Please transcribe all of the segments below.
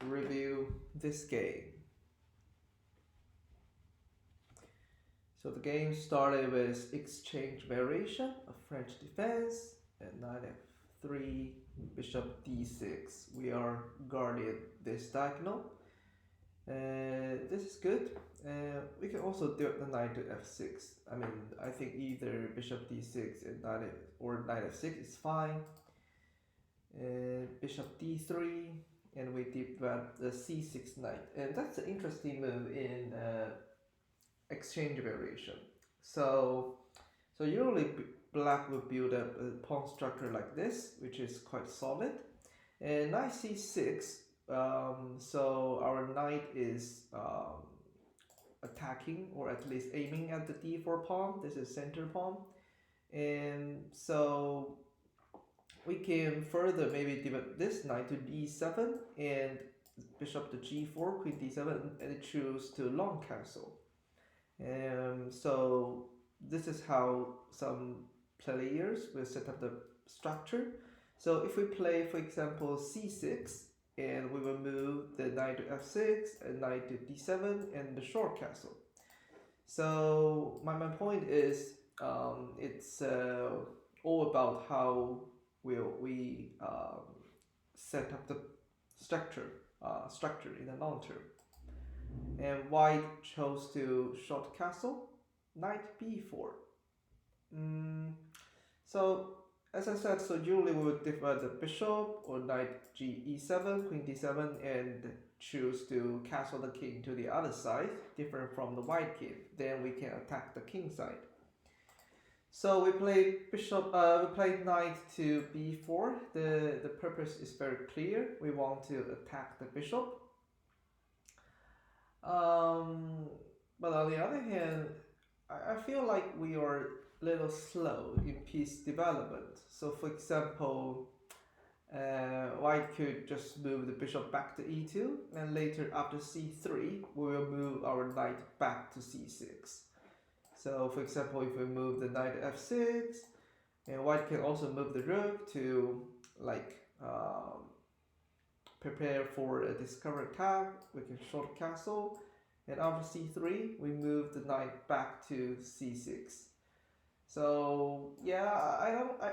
review this game. So the game started with exchange variation of French defense and knight f3, bishop d6. We are guarding this diagonal. This is good. We can also do the knight to f6. I mean, I think either bishop d6 and knight f6 is fine. Bishop d3, and we develop the c6 knight, and that's an interesting move in exchange variation. So usually black will build up a pawn structure like this, which is quite solid. And knight c6. So our knight is attacking, or at least aiming at the d4 pawn. This is center pawn, and so we can further maybe develop this knight to d7 and bishop to g4, queen d7, and choose to long castle. So this is how some players will set up the structure. So if we play, for example, c6, and we will move the knight to f6 and knight to d7 and the short castle. So my point is, it's all about how will we set up the structure in the long term. And white chose to short castle, knight b4. So as I said, so usually we would divide the bishop or knight e7, queen d7, and choose to castle the king to the other side, different from the white king. Then we can attack the king side. So we play knight to b4. The purpose is very clear. We want to attack the bishop. But on the other hand, I feel like we are a little slow in piece development. So for example, white could just move the bishop back to e2, and later after c3 we will move our knight back to c6. So for example, if we move the knight to f6, and white can also move the rook to prepare for a discover attack. We can short castle, and after c3 we move the knight back to c6. So yeah,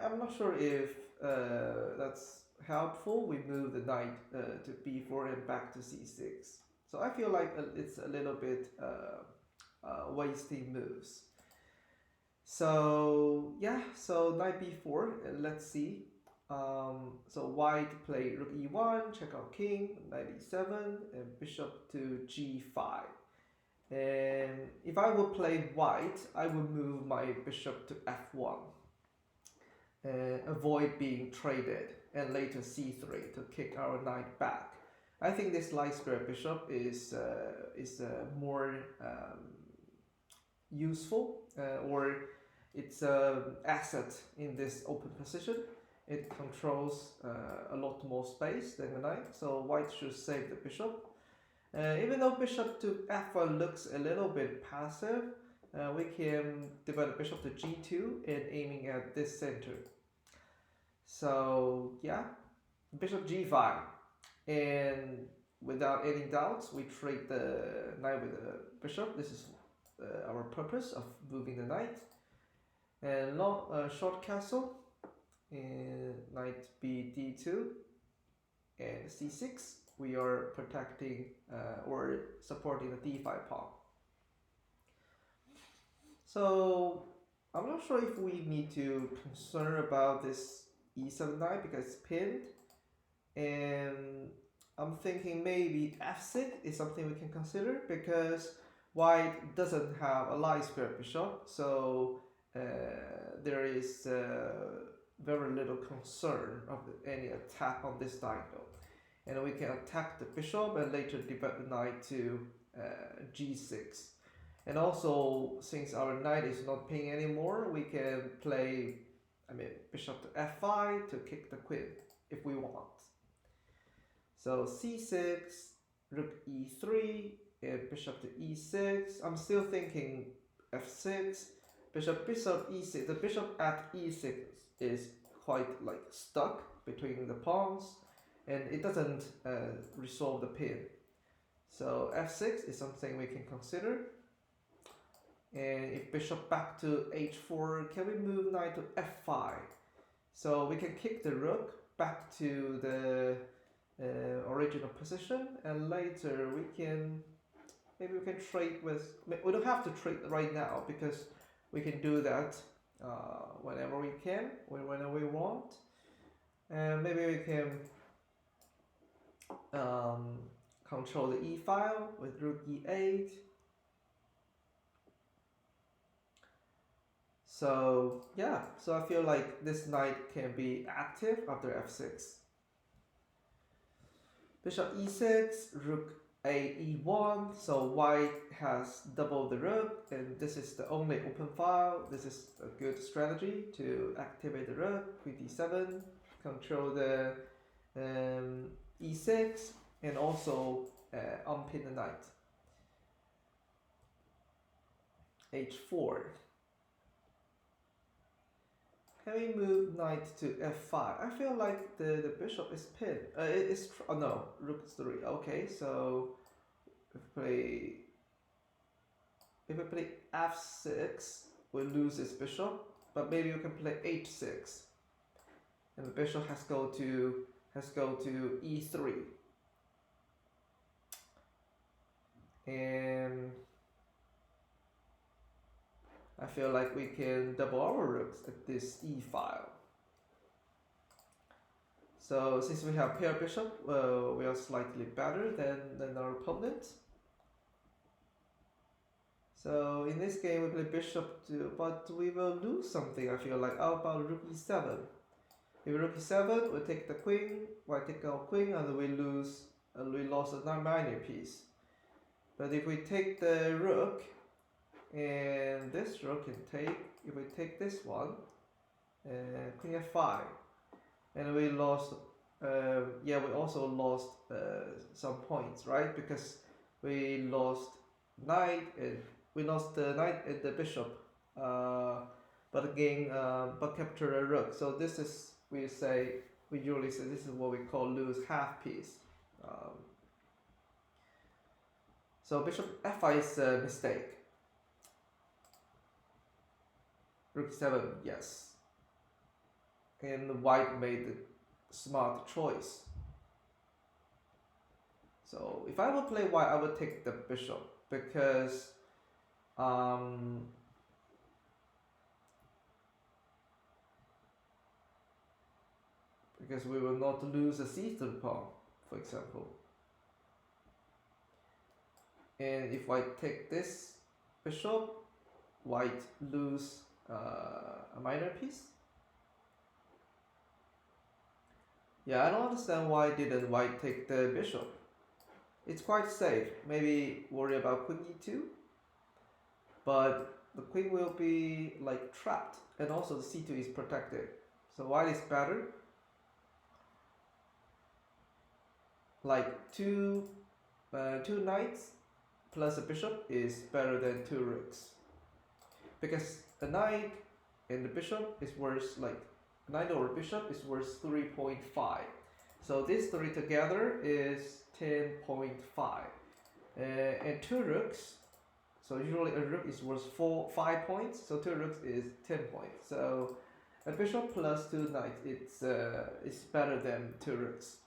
I'm not sure if that's helpful. We move the knight to b4 and back to c6. So I feel like it's a little bit wasting moves. So yeah, so knight b4, let's see. So white play rook e1, check out king, knight e7, and bishop to g5. And if I would play white, I would move my bishop to f1, avoid being traded, and later c3 to kick our knight back. I think this light square bishop is more useful, or it's an asset in this open position. It controls a lot more space than the knight, so white should save the bishop. Even though bishop to f1 looks a little bit passive, we can develop bishop to g2 and aiming at this center. So yeah, bishop g5, and without any doubts, we trade the knight with the bishop. This is our purpose of moving the knight. And short castle, and knight b d2 and c6. We are protecting or supporting the d5 pawn. So I'm not sure if we need to concern about this e7 knight because it's pinned, and I'm thinking maybe f6 is something we can consider because white doesn't have a light square bishop, so there is very little concern of any attack on this diagonal. And we can attack the bishop and later develop the knight to g6. And also, since our knight is not pinging anymore, we can play, bishop to f5 to kick the queen if we want. So c6, rook e3, and bishop to e6. I'm still thinking f6, bishop e6. The bishop at e6 is quite stuck between the pawns. and it doesn't resolve the pin. So f6 is something we can consider. And if bishop back to h4, can we move knight to f5? So we can kick the rook back to the original position, and later we can maybe we can trade with. We don't have to trade right now because we can do that whenever we can, whenever we want, and maybe we can control the e file with rook e8. So yeah, so I feel like this knight can be active after f6. Bishop e6, rook a e1, so white has doubled the rook, and this is the only open file. This is a good strategy to activate the rook. Queen d7, control the e6, and also unpin the knight. h4. Can we move knight to f5? I feel like the bishop is pinned. Oh no, rook 3. Okay, so if we play f6, we lose this bishop. But maybe we can play h6, and the bishop has go to e3, and I feel like we can double our rooks at this e file. So since we have pair bishop, we are slightly better than our opponent. So in this game we play bishop too, but we will lose something. I feel like. How about rook e7? If rook e7, we take the queen, white take our queen, and we lost a minor piece. But if we take the rook, and this rook can take, if we take this one, queen f5, and we lost, we also lost some points, right? Because we lost knight, and we lost the knight and the bishop, but again, but capture a rook. So this is, we usually say this is what we call lose half piece. So bishop f5 is a mistake. Rook 7, yes. And white made the smart choice. So if I would play white, I would take the bishop because we will not lose a c3 pawn, for example. And if white take this bishop, white lose a minor piece. Yeah, I don't understand why didn't white take the bishop. It's quite safe. Maybe worry about queen e2, but the queen will be like trapped, and also the c2 is protected. So white is better. Like two knights plus a bishop is better than two rooks, because a knight and the bishop is worth, like knight or bishop is worth 3.5. So these three together is 10.5, and two rooks. So usually a rook is worth 5 points. So two rooks is 10 points. So a bishop plus two knights, it's better than two rooks.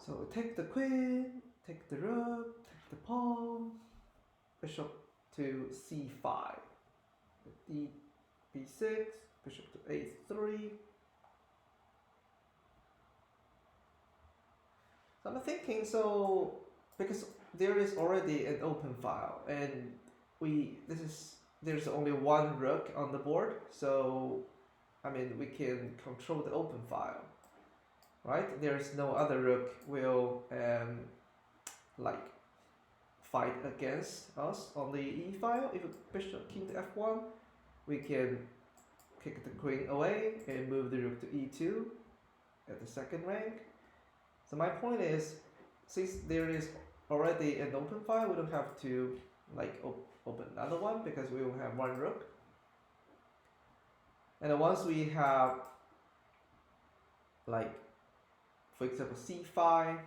So take the queen, take the rook, take the pawn, bishop to c5, b6, bishop to a3. So I'm thinking, so because there is already an open file, and there's only one rook on the board, so I mean we can control the open file, right? There's no other rook will like fight against us on the e file. If a bishop king to f1, we can kick the queen away and move the rook to e2 at the second rank. So my point is, since there is already an open file, we don't have to like open another one because we will have one rook. And then once we have like for example c5.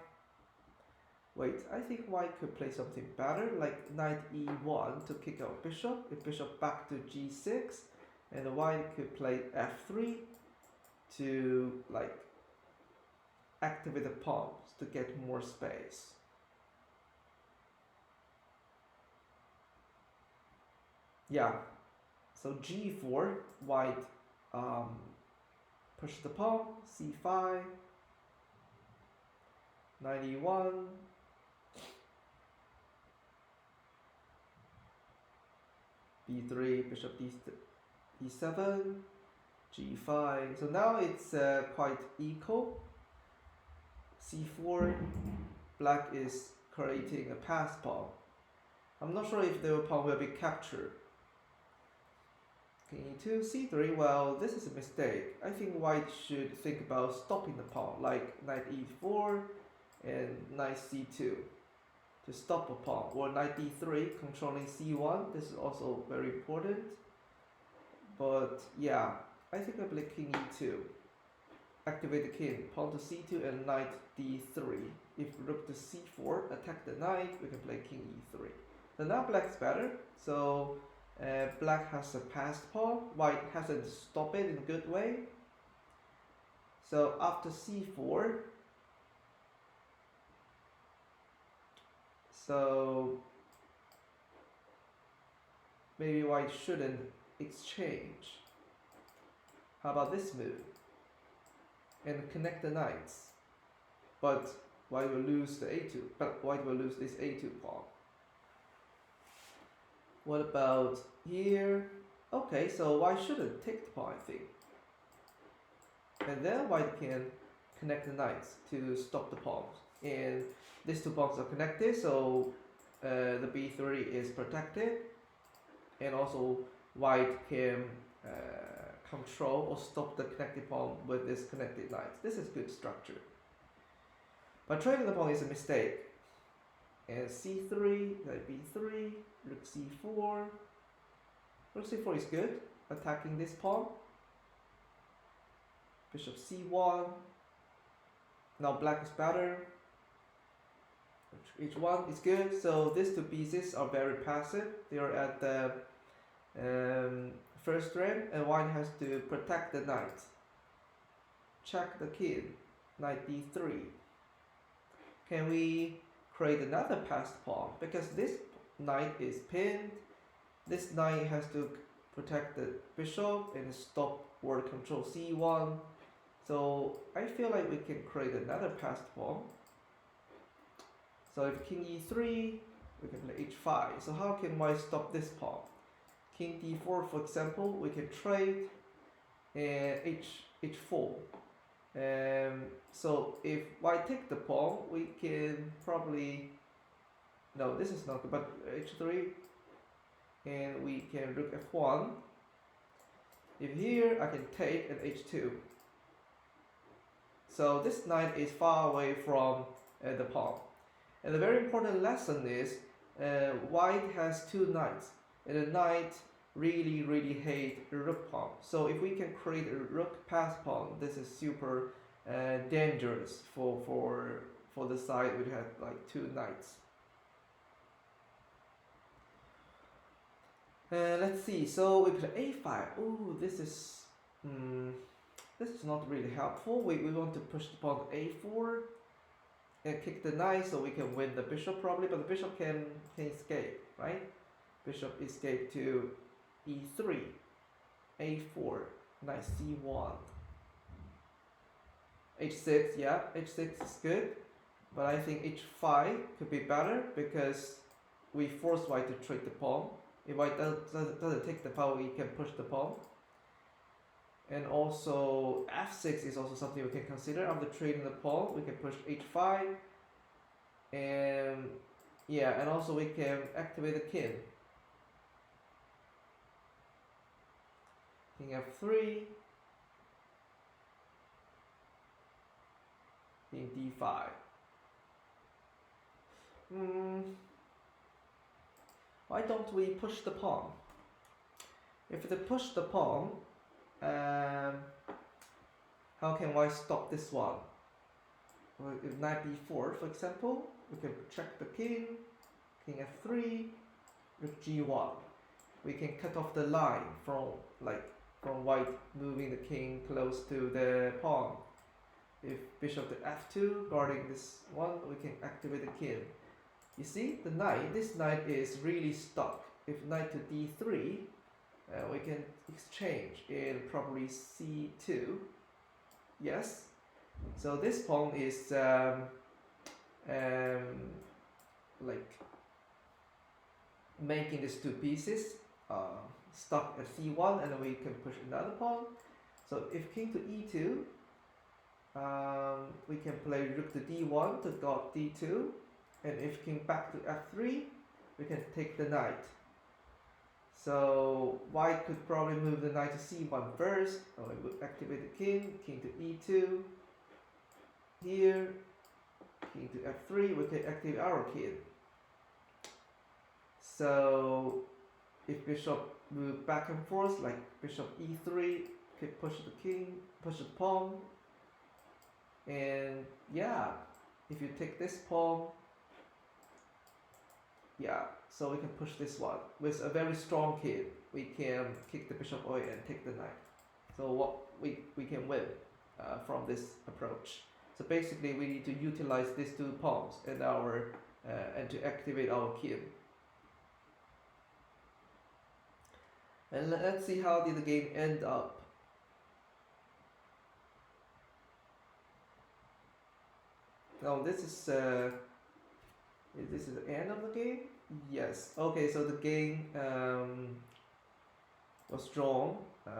Wait, I think white could play something better, like knight e1 to kick out bishop, if bishop back to g6, and white could play f3 to like activate the pawns to get more space. Yeah, so g4, white push the pawn, c5, knight e1, b3, bishop d7, g5. So now it's quite equal. c4, black is creating a pass pawn. I'm not sure if the pawn will be captured. King e2, c3, well, this is a mistake. I think white should think about stopping the pawn, like knight e4 and knight c2 to stop a pawn, or knight d3 controlling c1. This is also very important. But yeah, I think I play king e2. Activate the king, pawn to c2 and knight d3. If rook to c4, attack the knight, we can play king e3. So now black's better. So black has a passed pawn, white hasn't stopped it in a good way. So after c4, so maybe white shouldn't exchange. How about this move? And connect the knights. But white will lose the a2, but white will lose this a2 pawn. What about here? Okay, so white shouldn't take the pawn, I think. And then white can connect the knights to stop the pawns. And these two pawns are connected, so the b3 is protected. And also white can control or stop the connected pawn with this connected knights. This is good structure. But trading the pawn is a mistake. And c3, knight b3, rook c4. Rook c4 is good, attacking this pawn. Bishop c1. Now black is better. h1 is good. So these two pieces are very passive. They are at the first rank, and white has to protect the knight. Check the king, knight d3. Can we create another passed pawn? Because this knight is pinned. This knight has to protect the bishop and stop or control c1. So I feel like we can create another passed pawn. So if king e3, we can play h5. So how can white stop this pawn? King d4, for example, we can trade h4. So if white take the pawn, we can probably, no, this is not good, but h3, and we can rook f1. If here, I can take an h2. So this knight is far away from the pawn. And the very important lesson is white has two knights, and the knight really hate the rook pawn. So if we can create a rook pass pawn, this is super dangerous for the side which has like two knights. Let's see. So we play a5. Oh, this is not really helpful. We want to push the pawn to a4 and kick the knight so we can win the bishop probably, but the bishop can escape, right? Bishop escape to e3, a4, knight c1, h6. Yeah, h6 is good, but I think h5 could be better because we force white to trade the pawn. If white doesn't take the pawn, we can push the pawn. And also f6 is also something we can consider. After trading the pawn, we can push h5, and yeah, and also we can activate the king. King f3, king d5. Why don't we push the pawn? If they push the pawn, how can white stop this one? Well, if knight b4, for example, we can check the king, king f3, rook g1. We can cut off the line from white moving the king close to the pawn. If bishop to f2 guarding this one, we can activate the king. You see, this knight is really stuck. If knight to d3, we can exchange in probably c2. Yes. So this pawn is like making these two pieces stuck at c1, and then we can push another pawn. So if king to e2, we can play rook to d1 to guard d2, and if king back to f3, we can take the knight. So white could probably move the knight to c1 first, and we would activate the king, king to e2, here, king to f3, we can activate our king. So if bishop move back and forth, like bishop e3, can push the king, push the pawn, and yeah, if you take this pawn, yeah, so we can push this one. With a very strong king, we can kick the bishop away and take the knight. So what we can win from this approach. So basically we need to utilize these two pawns and and to activate our king. And let's see how did the game end up. Now this is the end of the game? Yes. Okay, so the game was drawn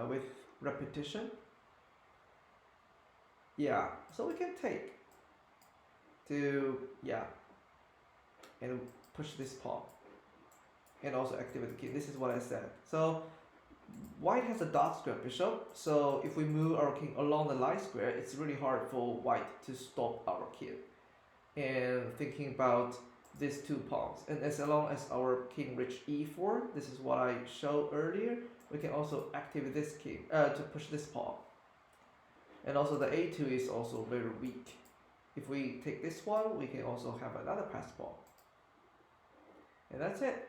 with repetition. Yeah, so we can take to, yeah, and push this pawn and also activate the king. This is what I said. So white has a dot square bishop, so if we move our king along the light square, it's really hard for white to stop our king. And thinking about these two pawns, and as long as our king reach e4, this is what I showed earlier, we can also activate this king to push this pawn. And also the a2 is also very weak. If we take this one, we can also have another pass pawn. And that's it.